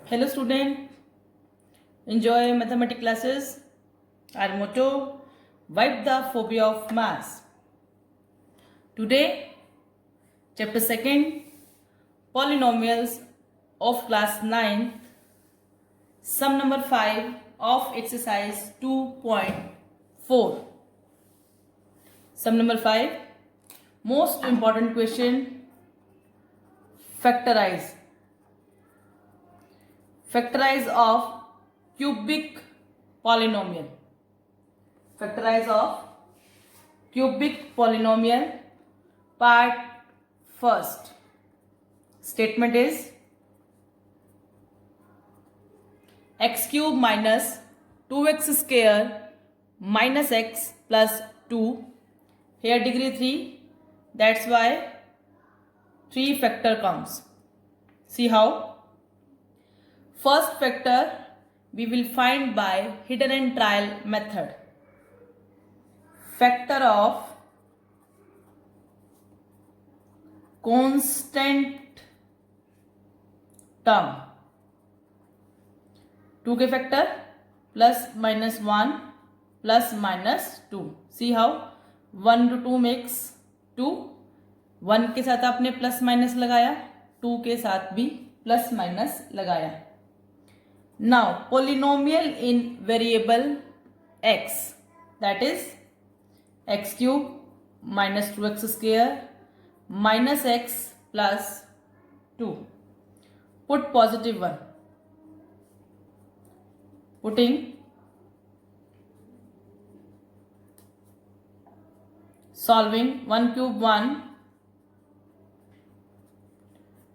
Hello student, enjoy mathematics classes. Our motto, wipe the phobia of maths. Today, chapter 2nd, polynomials of class 9, sum number 5 of exercise 2.4. Sum number 5, most important question, factorize. Factorize of cubic polynomial. Factorize of cubic polynomial. Part first. Statement is x cube minus 2x square minus x plus 2. Here degree 3. That's why 3 factor comes. See how? First factor we will find by hidden and trial method. Factor of constant term. 2 के factor plus minus 1 plus minus 2. See how 1 to 2 makes 2. 1 के साथ आपने plus minus लगाया, 2 के साथ भी plus minus लगाया. Now polynomial in variable x, that is x cube minus 2x square minus x plus 2. Put positive 1. Putting solving 1 cube 1.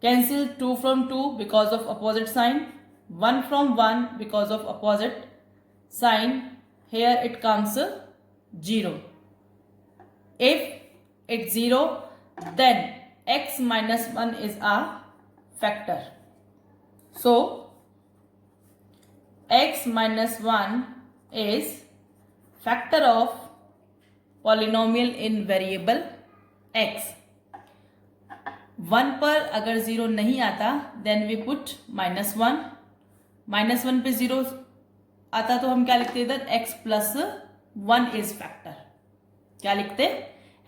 Cancel 2 from 2 because of opposite sign. 1 from 1 because of opposite sign. Here it comes 0. If it's 0, then x minus 1 is a factor. So x minus 1 is factor of polynomial in variable x. 1 पर अगर 0 नहीं आता then we put minus 1. Minus 1 पे 0 आता तो हम क्या लिखते इधर x प्लस 1 इज फैक्टर. क्या लिखते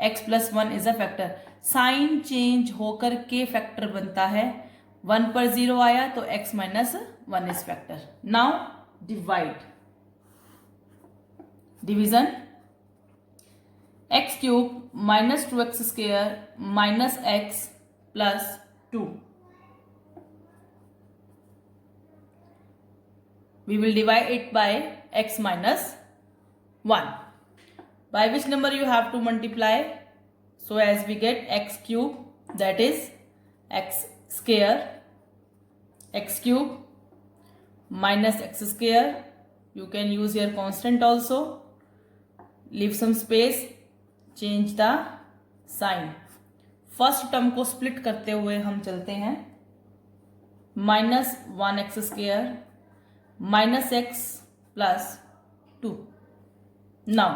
x plus 1 is a factor. Sign change होकर के फैक्टर बनता है. 1 पर 0 आया तो x minus 1 is factor. Now divide. Division x cube minus 2x square minus x plus 2. We will divide it by x minus 1. By which number you have to multiply? So as we get x cube, that is x square, x cube minus x square. You can use your constant also. Leave some space. Change the sign. First term को split करते हुए हम चलते हैं. Minus 1x square minus x plus 2. Now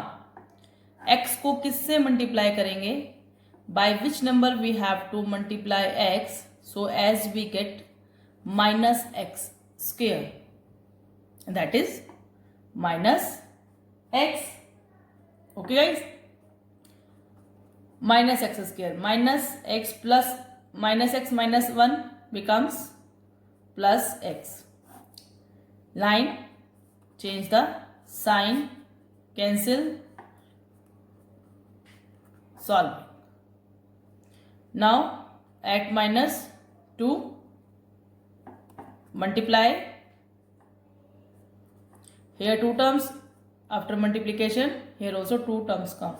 x को किससे multiply करेंगे? By which number we have to multiply x? So as we get minus x square, that is minus x. Okay guys, minus x square minus x plus minus x minus 1 becomes plus x. Line, change the sign, cancel, solve. Now at minus 2, multiply. Here 2 terms, after multiplication here also 2 terms come.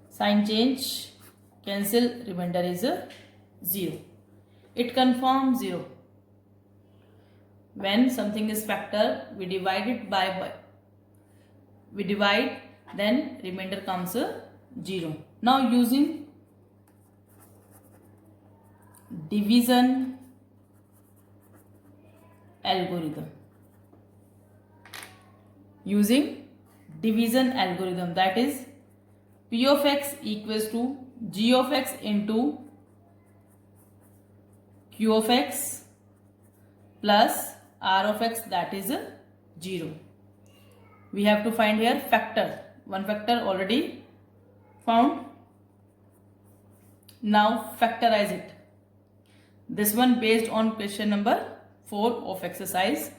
Sign change, cancel, remainder is 0. It confirms 0. When something is factor, we divide it by we divide, then remainder comes 0. Now using division algorithm, that is p of x equals to g of x into q of x plus r of x, that is 0. We have to find here factor. One factor already found. Now factorize it. This one based on question number 4 of exercise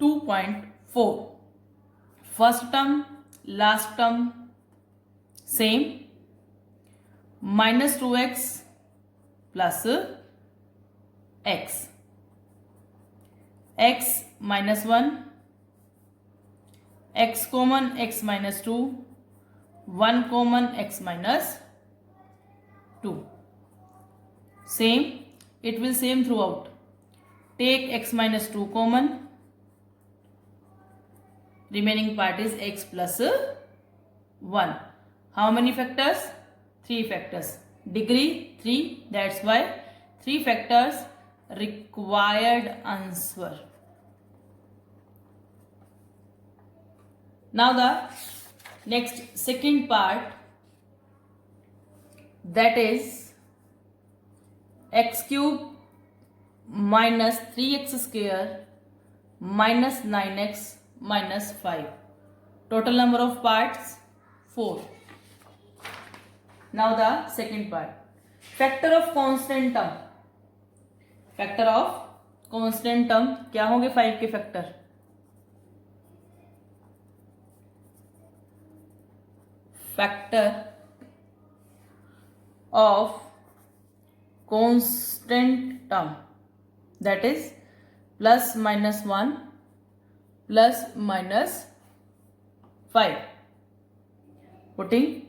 2.4. First term, last term same. Minus 2x plus x. X minus 1. X common, x minus 2. 1 common, x minus 2. Same. It will same throughout. Take x minus 2 common. Remaining part is x plus 1. How many factors? 3 factors. Degree 3. That's why 3 factors. Required answer. Now the next second part, that is x cube minus 3x square minus 9x minus 5. Total number of parts 4. Now the second part, factor of constant term. Factor of constant term क्या होंगे 5 के factor? Factor of constant term, that is plus minus 1 plus minus 5. Putting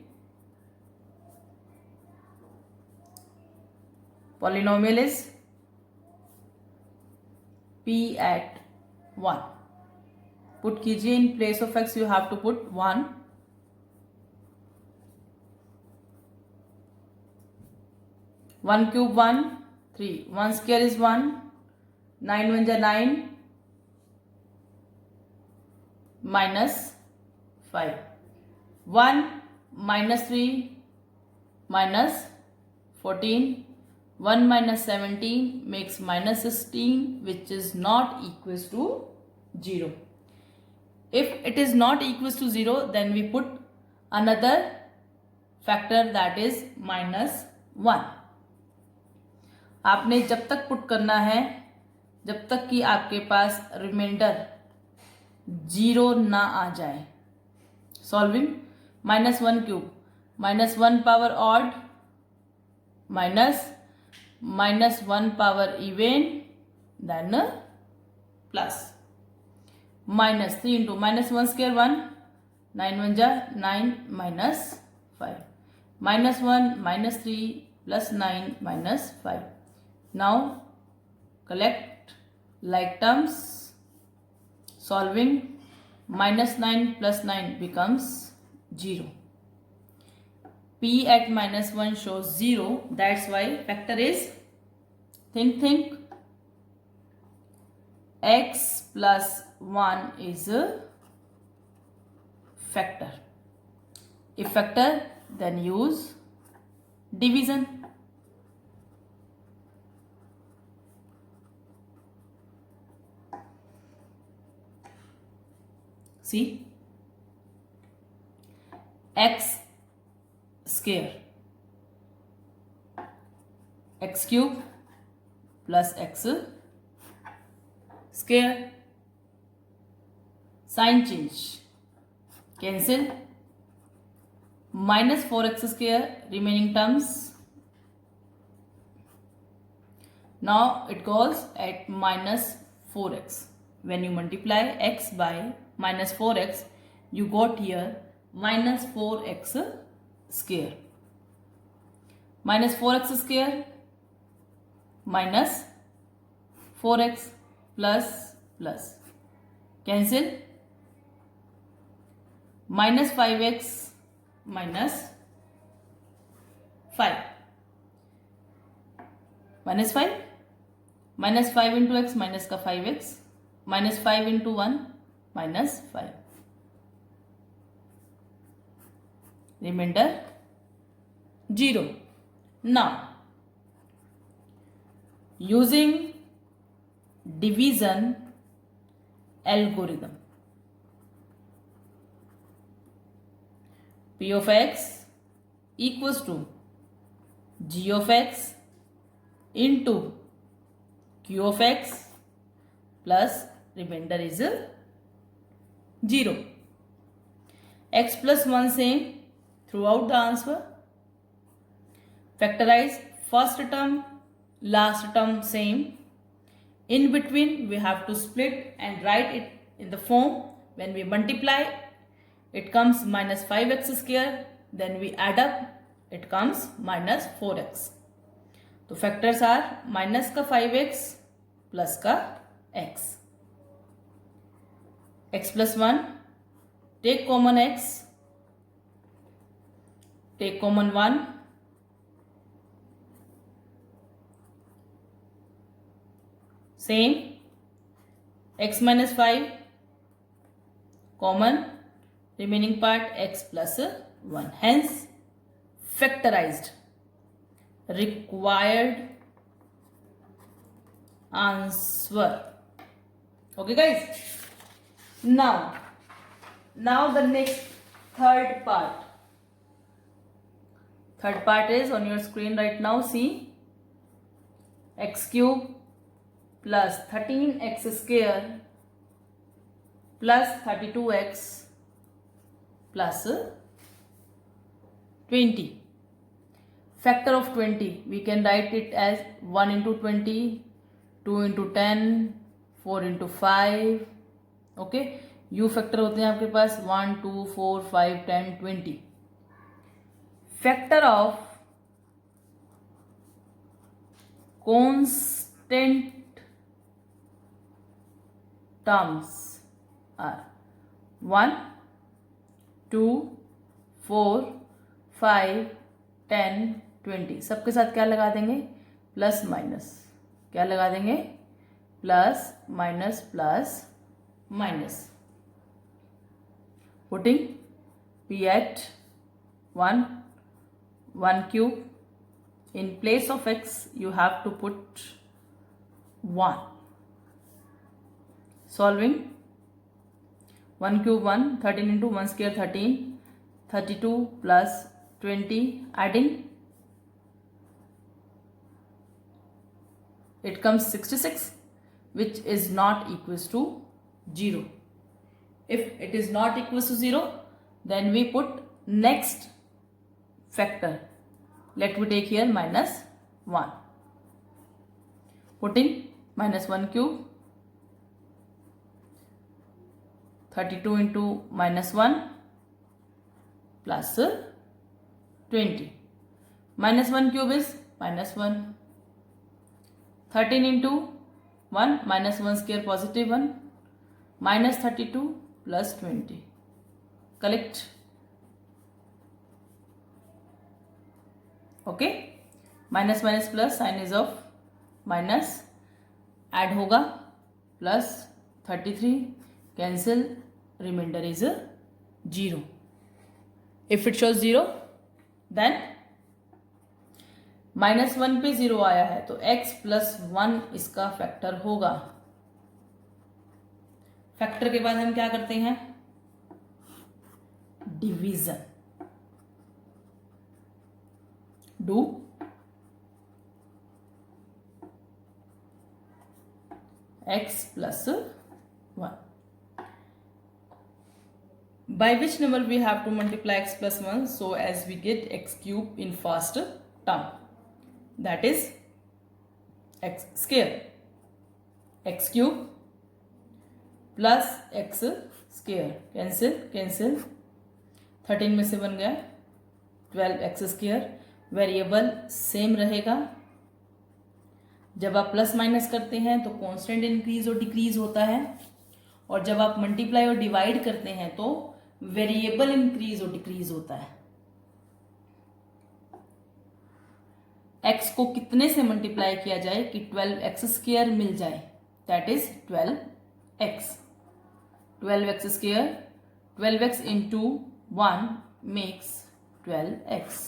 polynomial is p at 1. Put कीजिए, in place of x you have to put 1. One cube 1, 3. 1 square is 1. 9 1 जा 9 minus 5. 1 minus 3 minus 14. 1 minus 17 makes minus 16, which is not equals to 0. If it is not equals to 0, then we put another factor, that is minus 1. आपने जब तक put करना है जब तक कि आपके पास रिमाइंडर 0 ना आ जाए. Solving minus 1 cube minus 1 power odd minus 1 power even, then plus minus 3 into minus 1 square 1, 9 1 ja 9 minus 5, minus 1 minus 3 plus 9 minus 5. Now collect like terms. Solving minus 9 plus 9 becomes 0. P at minus 1 shows 0. That's why factor is, think, x plus 1 is a factor. If factor, then use division. See, x square, x cube plus x square. Sign change, cancel. Minus 4x square, remaining terms. Now it goes at minus 4x. When you multiply x by minus 4x, you got here minus 4x square. Minus 4x square minus 4x plus cancel. Minus 5x minus 5. Minus 5. Minus 5 into x minus का 5x. Minus 5 into 1 minus 5. Remainder 0. Now using division algorithm. P of x equals to g of x into q of x plus remainder is 0. X plus 1 same throughout the answer. Factorize first term, last term same. In between we have to split and write it in the form. When we multiply, it comes minus 5x square. Then we add up, it comes minus 4x. तो factors are minus का 5x plus का x. x plus 1, take common x, take common 1, same, x minus 5, common, remaining part x plus 1, hence factorized. Required answer. Okay guys, now the next third part is on your screen right now. See, x cube plus 13x square plus 32x plus 20. Factor of 20, we can write it as 1 into 20, 2 into 10, 4 into 5. Okay, you factor होते हैं आपके पास 1, 2, 4, 5, 10, 20. Factor of constant terms are 1, 2, 4, 5, 10, 20. सबके साथ क्या लगा देंगे? Plus minus. क्या लगा देंगे? Plus minus plus minus. Putting p at 1 cube. In place of x you have to put 1. Solving 1 cube 1, 13 into 1 square 13, 32 plus 20, adding it comes 66, which is not equals to 0. If it is not equals to 0, then we put next factor. Let me take here minus 1. Putting minus 1 cube, 32 into minus 1 plus 20. Minus 1 cube is minus 1. 13 into 1 minus 1 square positive 1, minus 32 plus 20. Collect. Okay, minus minus plus, sign is of minus, add होगा plus 33, cancel, remainder is 0. If it shows 0, then minus 1 पे 0 आया है तो x plus 1 इसका factor होगा. Factor के बाद हम क्या करते हैं? Division. Do x plus 1. By which number we have to multiply x plus 1 so as we get x cube in first term? That is x square. X cube plus x square. Cancel. 13 में से बन गया 12x square. Variable same रहेगा. जब आप plus minus करते हैं तो कांस्टेंट इंक्रीज और डिक्रीज होता है, और जब आप मल्टीप्लाई और डिवाइड करते हैं तो वेरिएबल इंक्रीज और डिक्रीज होता है. x को कितने से मल्टीप्लाई किया जाए कि 12x स्क्वायर मिल जाए? That is 12x. 12x square, 12x into 1 makes 12x.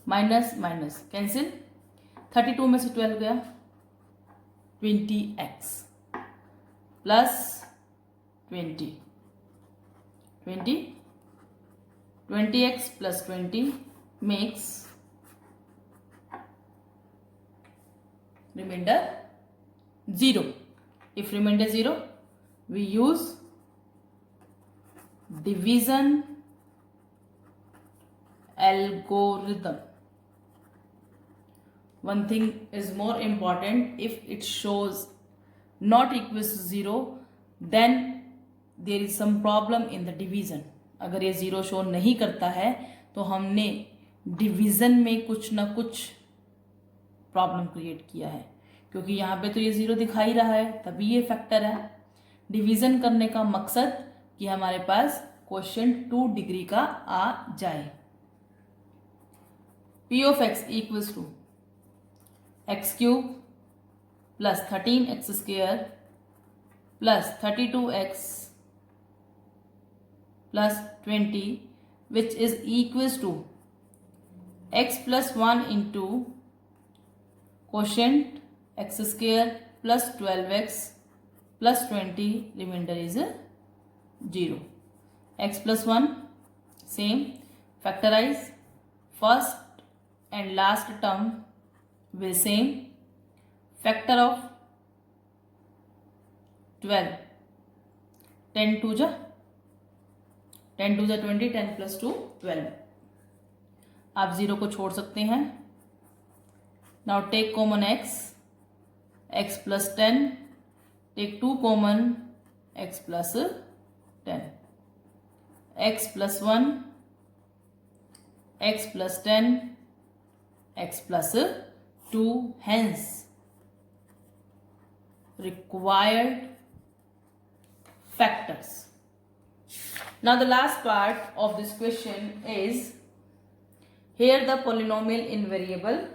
Minus minus cancel. 32 में से 12 गया, 20x plus 20x plus 20 makes remainder 0. If remainder 0, we use division algorithm. One thing is more important, if it shows not equals to 0, then there is some problem in the division. अगर ये 0 show नहीं करता है तो हमने division में कुछ ना कुछ प्रॉब्लम क्रिएट किया है, क्योंकि यहाँ पे तो ये 0 दिखा ही रहा है, तभी ये फैक्टर है। डिवीज़न करने का मकसद कि हमारे पास क्वेश्चन 2 डिग्री का आ जाए। P of x equals to x cube plus 13x square plus 32x plus 20, which is equals to x plus 1 into quotient x square plus 12x plus 20, remainder is 0. X plus 1 same, factorize, first and last term will same, factor of 12, 10 to the 20, 10 plus 2 12. आप 0 को छोड़ सकते हैं। Now take common x plus 10, take 2 common, x plus 10, x plus 1, x plus 10, x plus 2, hence required factors. Now the last part of this question is, here the polynomial in variable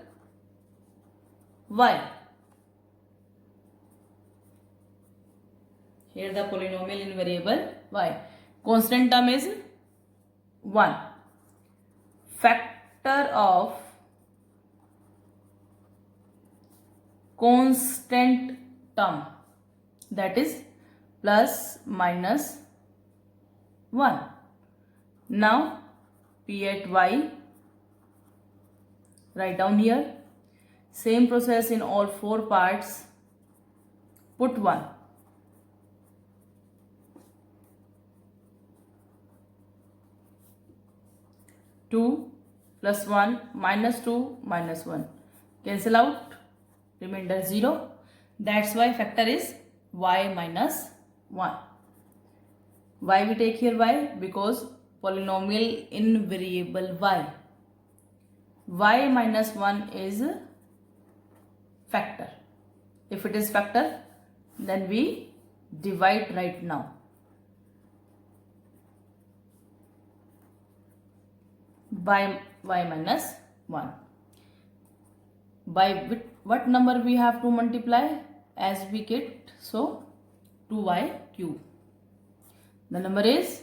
y. Here the polynomial in variable y. Constant term is 1. Factor of constant term, that is plus minus 1. Now P at y, write down here. Same process in all 4 parts. Put 1. Two plus 1 minus 2 minus 1. Cancel out. Remainder 0. That's why factor is y minus 1. Why we take here y? Because polynomial in variable y. Y minus 1 is factor. If it is factor, then we divide right now. By y minus 1. By what number we have to multiply as we get? So 2y cube. The number is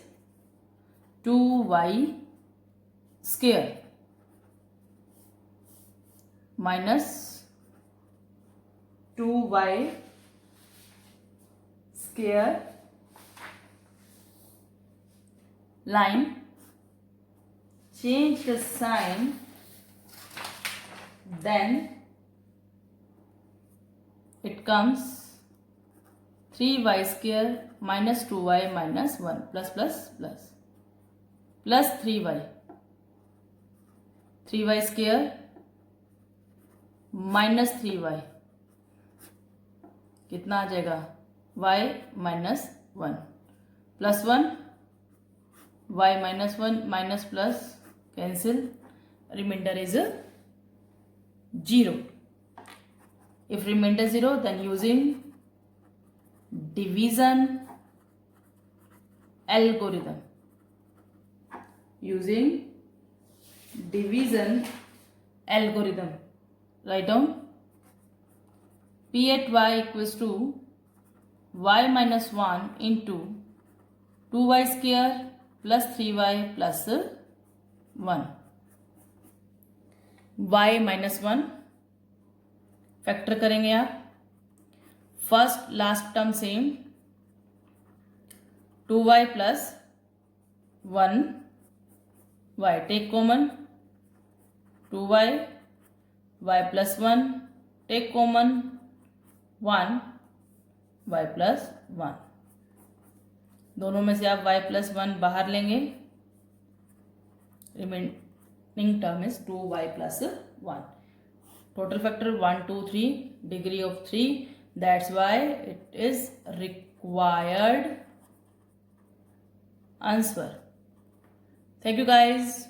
2y square minus 2y square line. Change the sign, then it comes 3y square minus 2y minus 1 plus 3y. 3y square minus 3y कितना आ जाएगा? y minus 1 plus 1, y minus 1 minus plus cancel, remainder is 0. If remainder 0, then using division algorithm. Using division algorithm. Write down P at y equals to y minus 1 into 2y square plus 3y plus 1. y minus 1 factor करेंगे आप, First last term same, 2y plus 1y, take common 2y, y plus 1, take common 1, y plus 1. दोनों में से आप y plus 1 बाहर लेंगे, remaining term is 2y plus 1. Total factor 1, 2, 3, degree of 3. That's why it is required answer. Thank you guys.